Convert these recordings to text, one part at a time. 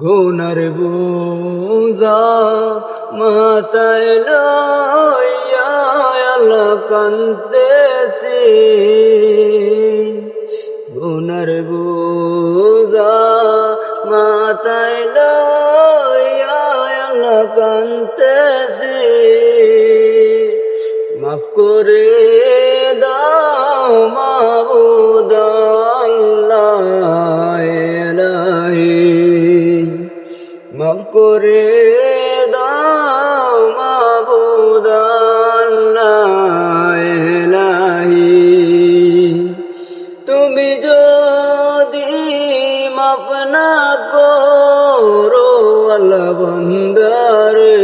গুনার বোঝা মাথায় লইয়া আল্লাহ কান্দেছি, গুনার বোঝা মাথায় লইয়া আল্লাহ কান্দেছি। মাফ করে দাও মাবুদ আল্লাহ ইলাহি, মাফ করে দাও মাবুদ আল্লাহ ইলাহি। তুমি যদি মাফ না করো আল্লাহ বান্দারে,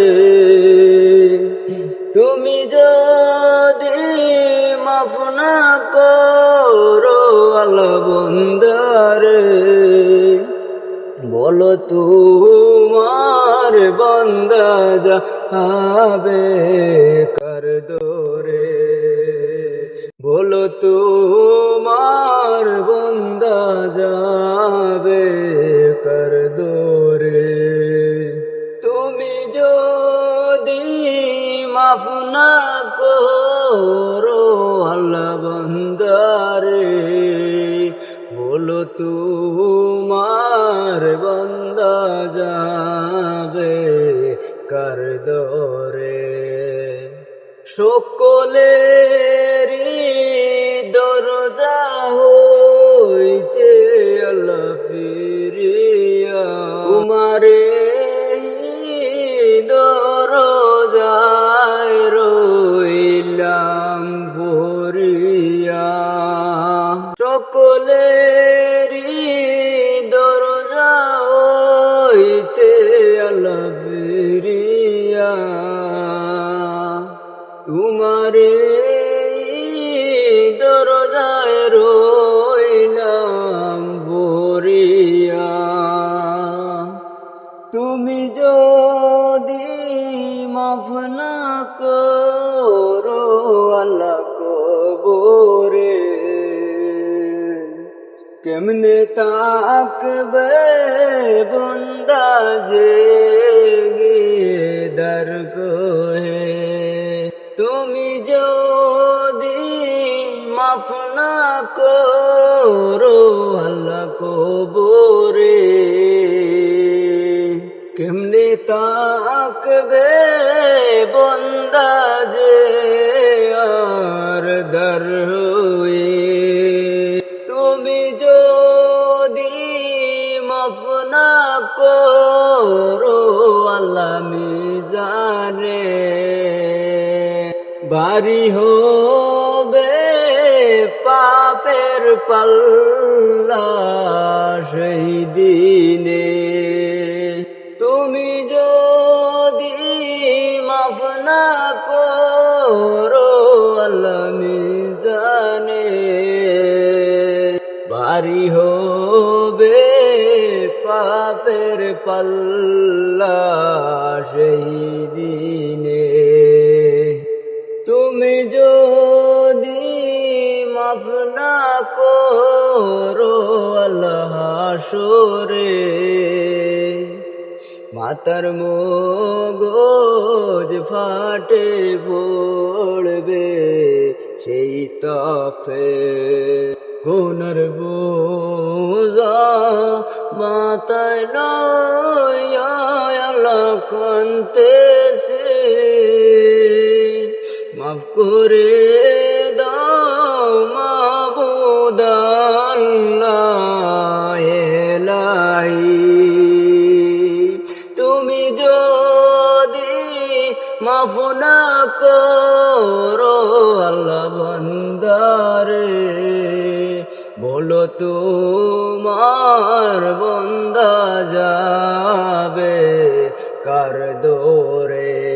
তুমি যদি মাফ না করো আল্লাহ বান্দারে, বলো তোমার বান্দা যাবে কার দরে, বলো তোমার বান্দা যাবে কার দরে। তুমি যদি মাফ না করো আল্লাহ বান্দারে, বলো তোমার বান্দা যাবে কার দরে। সকলেরই দরজা হইতে আল্লাহ ফিরিয়া, তোমারে দরজায় রইলাম ভরিয়া। সকলেরই দরজা হইতে আল্লাহ ফিরিয়া, তোমারে দরজায় রইলাম ভরিয়া। তুমি যদি মাফ না করো আল্লাহ কবরে, কেমনে তাকবে বন্দা জেগে দরগহে। তুমি যদি মাফ না করো আল্লাহ কবরে, কেমনে তাকবে বন্দা যে আর দর হয়ে। তুমি যদি মাফ না করো আল্লাহ মিজানে, ভারী হবে পাপের পাল্লা সেই দিনে। তুমি যদি মাফ না করো আল্লাহ মিজানে, ভারী হবে পাপের পাল্লা সেই দিনে। তুমি যদি মাফ না করো আল্লাহ হাসরে, মাতার মগজ ফাটে পড়বে সেই তফে। গুনার বোঝা মাথায় লইয়া আল্লাহ কান্দেছি, মাফ করে দাও মাবুদ আল্লাহ ইলাহি। তুমি যদি মাফ না করো আল্লাহ বান্দারে, বলো তোমার বান্দা যাবে কার দরে।